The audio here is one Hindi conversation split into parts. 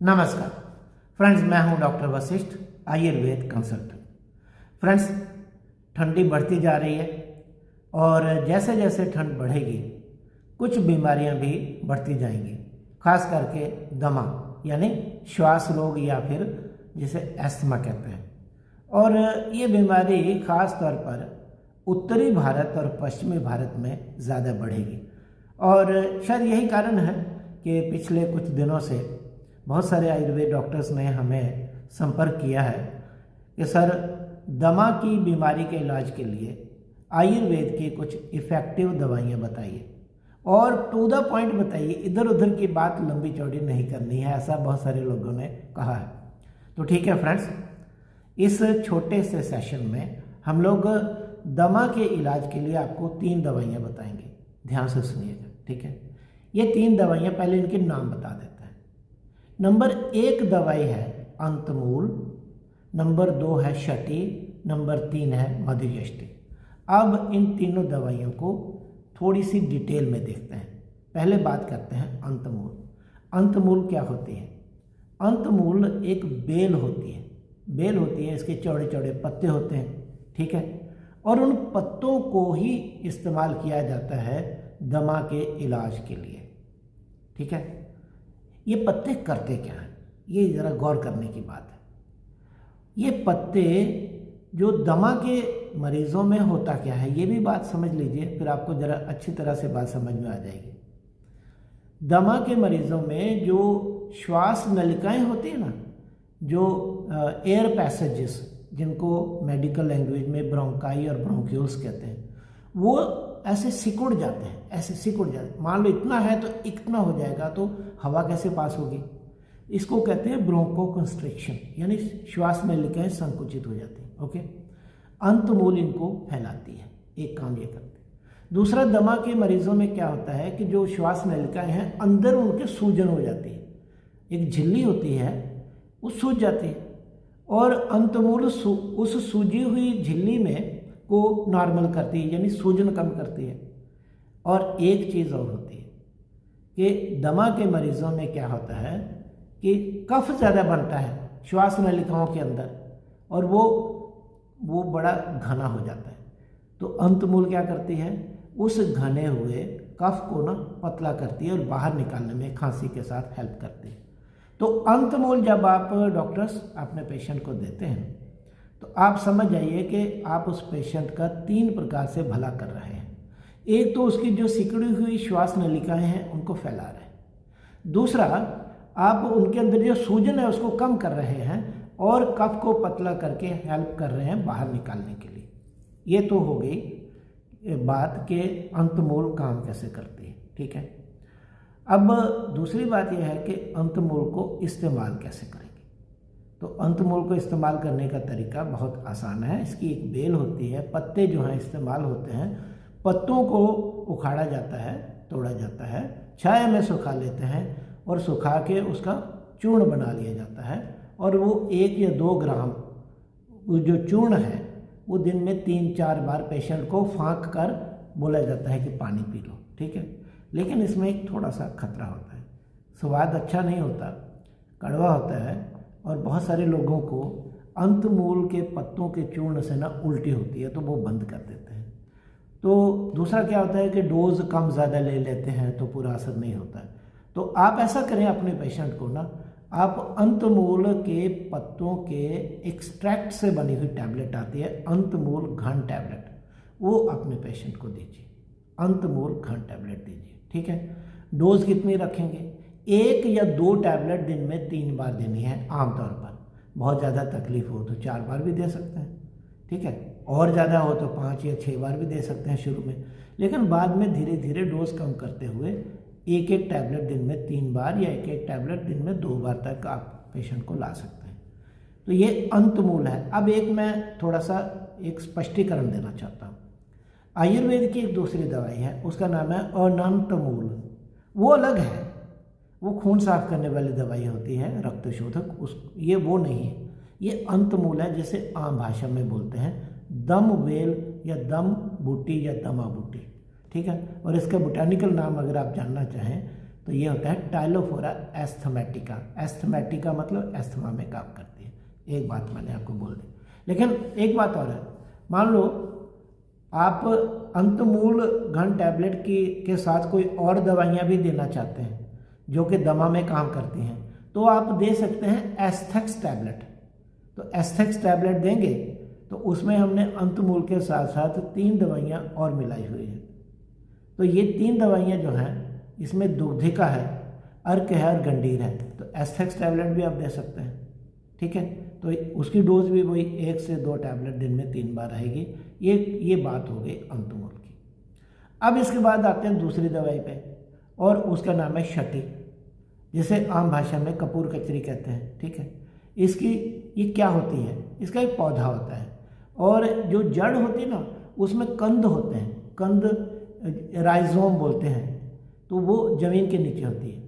नमस्कार फ्रेंड्स, मैं हूं doctor Vashishtha, Ayurveda consultant. Friends, ठंडी बढ़ती जा रही है और जैसे जैसे ठंड बढ़ेगी कुछ बीमारियां भी बढ़ती जाएंगी, खास करके दमा यानी श्वास रोग या फिर जिसे अस्थमा कहते हैं। और ये बीमारी खास तौर पर उत्तरी भारत और पश्चिमी भारत में ज़्यादा बढ़ेगी। और शायद यही कारण है कि पिछले कुछ दिनों से बहुत सारे आयुर्वेद डॉक्टर्स ने हमें संपर्क किया है कि सर, दमा की बीमारी के इलाज के लिए आयुर्वेद की कुछ इफ़ेक्टिव दवाइयाँ बताइए और टू द पॉइंट बताइए, इधर उधर की बात लंबी चौड़ी नहीं करनी है, ऐसा बहुत सारे लोगों ने कहा है। तो ठीक है फ्रेंड्स, इस छोटे से सेशन में हम लोग दमा के इलाज के लिए आपको 3 दवाइयाँ बताएंगे। ध्यान से सुनिएगा, ठीक है। ये 3 दवाइयाँ, पहले इनके नाम बता देते हैं। नंबर 1 दवाई है अंतमूल, नंबर 2 है शटी, नंबर 3 है मधुयष्टि। अब इन तीनों दवाइयों को थोड़ी सी डिटेल में देखते हैं। पहले बात करते हैं अंतमूल। अंतमूल क्या होती है? अंतमूल एक बेल होती है। बेल होती है, इसके चौड़े चौड़े पत्ते होते हैं, ठीक है। और उन पत्तों को ही इस्तेमाल किया जाता है दमा के इलाज के लिए, ठीक है। ये पत्ते करते क्या हैं, ये ज़रा गौर करने की बात है। ये पत्ते जो दमा के मरीज़ों में होता क्या है, ये भी बात समझ लीजिए, फिर आपको ज़रा अच्छी तरह से बात समझ में आ जाएगी। दमा के मरीज़ों में जो श्वास नलिकाएं होती हैं ना, जो एयर पैसेजेस, जिनको मेडिकल लैंग्वेज में ब्रोंकाई और ब्रोंक्यूल्स कहते हैं, वो ऐसे सिकुड़ जाते हैं, ऐसे सिकुड़ जाते हैं। मान लो इतना है तो इतना हो जाएगा, तो हवा कैसे पास होगी? इसको कहते हैं ब्रोंको कंस्ट्रिक्शन, यानी श्वास नलिकाएं संकुचित हो जाती हैं, ओके। अंतमूल इनको फैलाती है, एक काम ये करते हैं। दूसरा, दमा के मरीजों में क्या होता है कि जो श्वास नलिकाएं हैं अंदर उनके सूजन हो जाती है, एक झिल्ली होती है वो सूज जाती है, और अंतमूल उस सूजी हुई झिल्ली में को नॉर्मल करती है, यानी सूजन कम करती है। और एक चीज़ और होती है कि दमा के मरीज़ों में क्या होता है कि कफ ज़्यादा बनता है श्वास नलिकाओं के अंदर, और वो बड़ा घना हो जाता है। तो अंतमूल क्या करती है, उस घने हुए कफ को ना पतला करती है और बाहर निकालने में खांसी के साथ हेल्प करती है। तो अंतमूल जब आप डॉक्टर्स अपने पेशेंट को देते हैं तो आप समझ जाइए कि आप उस पेशेंट का 3 प्रकार से भला कर रहे हैं। एक तो उसकी जो सिकुड़ी हुई श्वास नलिकाएं हैं उनको फैला रहे हैं। दूसरा, आप उनके अंदर जो सूजन है उसको कम कर रहे हैं और कफ को पतला करके हेल्प कर रहे हैं बाहर निकालने के लिए। ये तो हो गई बात कि अंतमूल काम कैसे करती है, ठीक है। अब दूसरी बात यह है कि अंतमूल को इस्तेमाल कैसे करेंगे। तो अंतमूल को इस्तेमाल करने का तरीका बहुत आसान है। इसकी एक बेल होती है, पत्ते जो हैं इस्तेमाल होते हैं। पत्तों को उखाड़ा जाता है, तोड़ा जाता है, छाया में सुखा लेते हैं और सुखा के उसका चूर्ण बना लिया जाता है। और वो 1 या 2 ग्राम वो जो चूर्ण है वो दिन में 3-4 बार पेशेंट को फाँक कर बोला जाता है कि पानी पी लो, ठीक है। लेकिन इसमें एक थोड़ा सा खतरा होता है, स्वाद अच्छा नहीं होता, कड़वा होता है, और बहुत सारे लोगों को अंतमूल के पत्तों के चूर्ण से ना उल्टी होती है, तो वो बंद कर देते हैं। तो दूसरा क्या होता है कि डोज कम ज़्यादा ले लेते हैं तो पूरा असर नहीं होता है। तो आप ऐसा करें अपने पेशेंट को ना, आप अंतमूल के पत्तों के एक्सट्रैक्ट से बनी हुई टैबलेट आती है, अंतमूल घन टैबलेट, वो अपने पेशेंट को दीजिए। अंतमूल घन टैबलेट दीजिए, ठीक है। डोज कितनी रखेंगे? 1 या 2 टैबलेट दिन में 3 बार देनी है आमतौर पर। बहुत ज़्यादा तकलीफ हो तो 4 बार भी दे सकते हैं, ठीक है। और ज़्यादा हो तो 5 या 6 बार भी दे सकते हैं शुरू में, लेकिन बाद में धीरे धीरे डोज कम करते हुए 1-1 टैबलेट दिन में 3 बार या 1-1 टैबलेट दिन में 2 बार तक आप पेशेंट को ला सकते हैं। तो ये अंतमूल है। अब मैं थोड़ा सा एक स्पष्टीकरण देना चाहता हूँ। आयुर्वेद की एक दूसरी दवाई है, उसका नाम है अनंतमूल। वो अलग है, वो खून साफ करने वाली दवाई होती है, रक्त शोधक। ये वो नहीं है, ये अंतमूल है, जिसे आम भाषा में बोलते हैं दम वेल या दम बूटी या दमा बूटी, ठीक है। और इसका बोटानिकल नाम अगर आप जानना चाहें तो ये होता है टाइलोफोरा एस्थमेटिका। एस्थमेटिका मतलब एस्थमा में काम करती है। एक बात मैंने आपको बोल दी। लेकिन एक बात और है, मान लो आप अंतमूल घन टैबलेट के साथ कोई और दवाइयाँ भी देना चाहते हैं जो कि दमा में काम करती हैं, तो आप दे सकते हैं एस्थेक्स टैबलेट। तो एस्थेक्स टैबलेट देंगे तो उसमें हमने अंतमूल के साथ साथ 3 दवाइयाँ और मिलाई हुई हैं। तो ये 3 दवाइयाँ जो हैं इसमें दुग्धिका है, अर्क है और गंडीर है। तो एस्थेक्स टैबलेट भी आप दे सकते हैं, ठीक है। तो उसकी डोज भी वही 1 से 2 टैबलेट दिन में 3 बार रहेगी। ये बात हो गई अंतमूल की। अब इसके बाद आते हैं दूसरी दवाई पे, और उसका नाम है शटी, जिसे आम भाषा में कपूर कचरी कहते हैं, ठीक है। ये क्या होती है? इसका एक पौधा होता है और जो जड़ होती है ना उसमें कंद होते हैं, कंद राइजोम बोलते हैं। तो वो ज़मीन के नीचे होती है,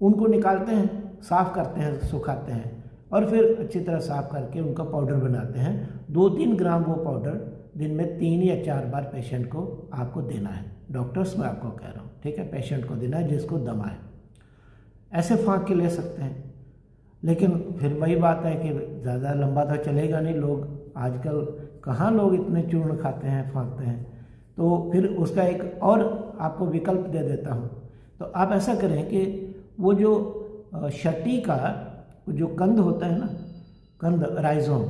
उनको निकालते हैं, साफ़ करते हैं, सुखाते हैं और फिर अच्छी तरह साफ़ करके उनका पाउडर बनाते हैं। 2-3 ग्राम वो पाउडर दिन में 3 या 4 बार पेशेंट को आपको देना है। डॉक्टर्स मैं आपको कह रहा हूँ, ठीक है, पेशेंट को देना है जिसको दमा है। ऐसे फाँक के ले सकते हैं, लेकिन फिर वही बात है कि ज़्यादा लंबा तो चलेगा नहीं। लोग आजकल कहाँ लोग इतने चूर्ण खाते हैं, फाँकते हैं। तो फिर उसका एक और आपको विकल्प दे देता हूँ। तो आप ऐसा करें कि वो जो शटी का जो कंद होता है ना, कंद राइजोम,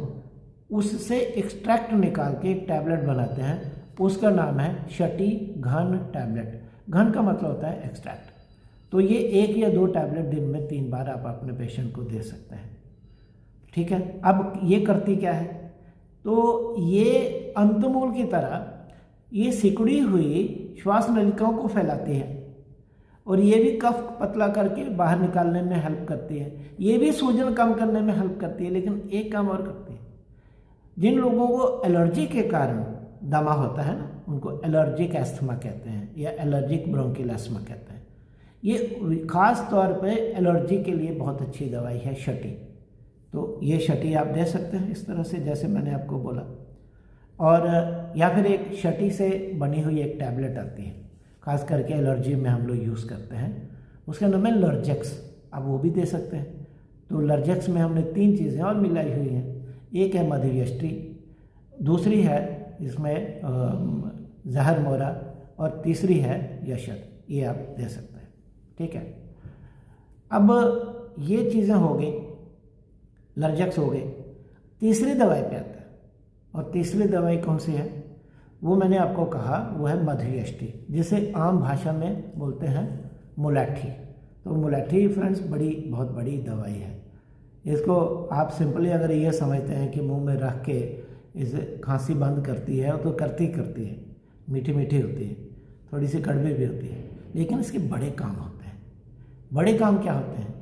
उससे एक्सट्रैक्ट निकाल के एक टैबलेट बनाते हैं। उसका नाम है शटी घन टैबलेट। घन का मतलब होता है एक्सट्रैक्ट। तो ये 1 या 2 टैबलेट दिन में 3 बार आप अपने पेशेंट को दे सकते हैं, ठीक है। अब ये करती क्या है? तो ये अंतमूल की तरह ये सिकुड़ी हुई श्वास नलिकाओं को फैलाती है और ये भी कफ पतला करके बाहर निकालने में हेल्प करती है। ये भी सूजन कम करने में हेल्प करती है। लेकिन एक काम और करती है, जिन लोगों को एलर्जी के कारण दमा होता है ना, उनको एलर्जिक एस्थमा कहते हैं या एलर्जिक ब्रोंकियल एस्थमा कहते हैं। ये खास तौर पे एलर्जी के लिए बहुत अच्छी दवाई है शटी। तो ये शटी आप दे सकते हैं इस तरह से जैसे मैंने आपको बोला। और या फिर एक शटी से बनी हुई एक टैबलेट आती है, खास करके एलर्जी में हम लोग यूज़ करते हैं, उसका नाम है लर्जेक्स। आप वो भी दे सकते हैं। तो लर्जेक्स में हमने 3 चीज़ें और मिलाई हुई हैं। एक है मधुयष्टि, दूसरी है इसमें जहर मोरा और तीसरी है यशद। ये आप दे सकते हैं, ठीक है। अब ये चीज़ें हो गई, लर्जेक्स हो गई। तीसरी दवाई पे आता है, और तीसरी दवाई कौन सी है? वो मैंने आपको कहा, वो है मधुयष्टि, जिसे आम भाषा में बोलते हैं मुलाठी। तो मुलाठी फ्रेंड्स बहुत बड़ी दवाई है। इसको आप सिंपली अगर ये समझते हैं कि मुंह में रख के इसे खांसी बंद करती है, तो करती है, मीठी मीठी होती है, थोड़ी सी कड़वी भी होती है, लेकिन इसके बड़े काम होते हैं। बड़े काम क्या होते हैं?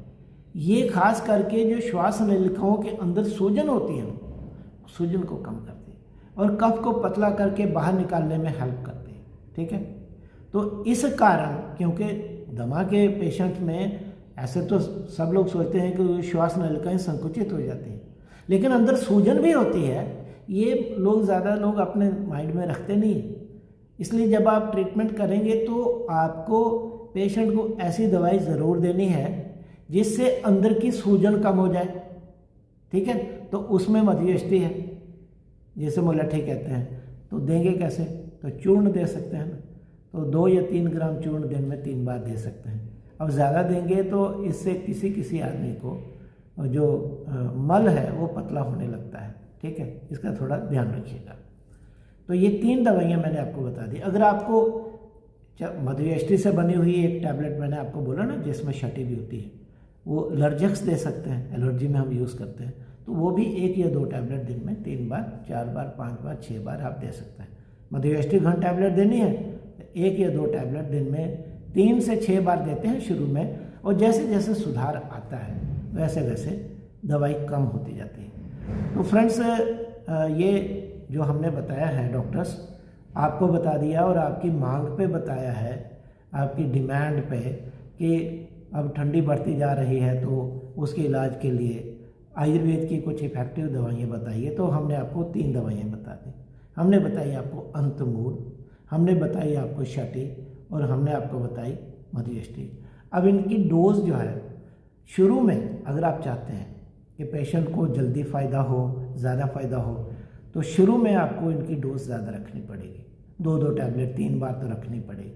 ये खास करके जो श्वास नलिकाओं के अंदर सूजन होती है, सूजन को कम करती है और कफ को पतला करके बाहर निकालने में हेल्प करती है, ठीक है। तो इस कारण, क्योंकि दमा के पेशेंट में ऐसे तो सब लोग सोचते हैं कि श्वास नलिकाएं संकुचित हो जाती हैं, लेकिन अंदर सूजन भी होती है। ये ज़्यादा लोग अपने माइंड में रखते नहीं हैं। इसलिए जब आप ट्रीटमेंट करेंगे तो आपको पेशेंट को ऐसी दवाई ज़रूर देनी है जिससे अंदर की सूजन कम हो जाए, ठीक है। तो उसमें मधुयष्टि है, जिसे मुलाठी कहते हैं। तो देंगे कैसे? तो चूर्ण दे सकते हैं ना। तो 2 या 3 ग्राम चूर्ण दिन में 3 बार दे सकते हैं। अब ज़्यादा देंगे तो इससे किसी आदमी को जो मल है वो पतला होने लगता है, ठीक है। इसका थोड़ा ध्यान रखिएगा। तो ये 3 दवाइयाँ मैंने आपको बता दी। अगर आपको मधुयष्टि से बनी हुई एक टैबलेट मैंने आपको बोला ना जिसमें शटी भी होती है, वो लर्जेक्स दे सकते हैं, एलर्जी में हम यूज़ करते हैं। तो वो भी 1 या 2 टैबलेट दिन में 3 बार, 4 बार, 5 बार, 6 बार आप दे सकते हैं। मधुयष्टि घन टैबलेट देनी है तो 1 या 2 टैबलेट दिन में 3 से 6 बार देते हैं शुरू में, और जैसे जैसे सुधार आता है वैसे वैसे दवाई कम होती जाती है। तो फ्रेंड्स, ये जो हमने बताया है डॉक्टर्स, आपको बता दिया और आपकी मांग पे बताया है, आपकी डिमांड पे, कि अब ठंडी बढ़ती जा रही है तो उसके इलाज के लिए आयुर्वेद की कुछ इफेक्टिव दवाइयाँ बताइए। तो हमने आपको 3 दवाइयाँ बता दी। हमने बताई आपको अंतमूल, हमने बताई आपको शटी, और हमने आपको बताई मधुयष्टि। अब इनकी डोज जो है शुरू में अगर आप चाहते हैं कि पेशेंट को जल्दी फ़ायदा हो, ज़्यादा फ़ायदा हो, तो शुरू में आपको इनकी डोज ज़्यादा रखनी पड़ेगी। 2-2 टैबलेट 3 बार तो रखनी पड़ेगी।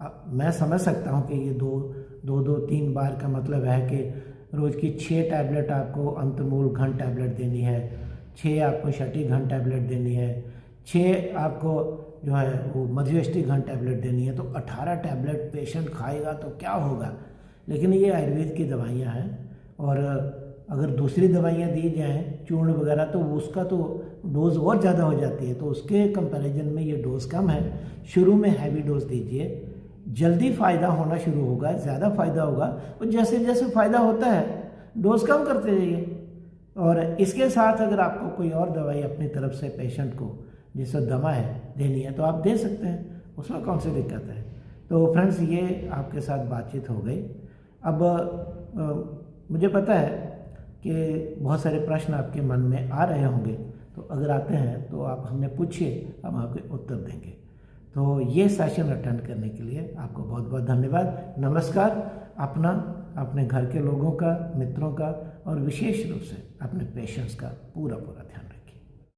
अब मैं समझ सकता हूँ कि ये 2-3 बार का मतलब है कि रोज़ की 6 टैबलेट आपको अंतर्मूल घन टैबलेट देनी है, 6 आपको छठी घन टैबलेट देनी है, 6 आपको जो है वो मध्यष्टि घन टैबलेट देनी है, तो 18 टैबलेट पेशेंट खाएगा तो क्या होगा। लेकिन ये आयुर्वेद की दवाइयाँ हैं और अगर दूसरी दवाइयाँ दी जाएँ चूर्ण वगैरह तो उसका तो डोज़ और ज़्यादा हो जाती है, तो उसके कंपैरिजन में ये डोज़ कम है। शुरू में हैवी डोज़ दीजिए, जल्दी फ़ायदा होना शुरू होगा, ज़्यादा फ़ायदा होगा, और जैसे जैसे फ़ायदा होता है डोज़ कम करते जाइए। और इसके साथ अगर आपको कोई और दवाई अपनी तरफ से पेशेंट को जिससे दवा है देनी है तो आप दे सकते हैं, उसमें कौन सी दिक्कत है। तो फ्रेंड्स ये आपके साथ बातचीत हो गई। अब मुझे पता है कि बहुत सारे प्रश्न आपके मन में आ रहे होंगे, तो अगर आते हैं तो आप हमें पूछिए, हम आपके उत्तर देंगे। तो ये सेशन अटेंड करने के लिए आपको बहुत बहुत धन्यवाद। नमस्कार। अपना, अपने घर के लोगों का, मित्रों का और विशेष रूप से अपने पेशेंट्स का पूरा ध्यान रखें।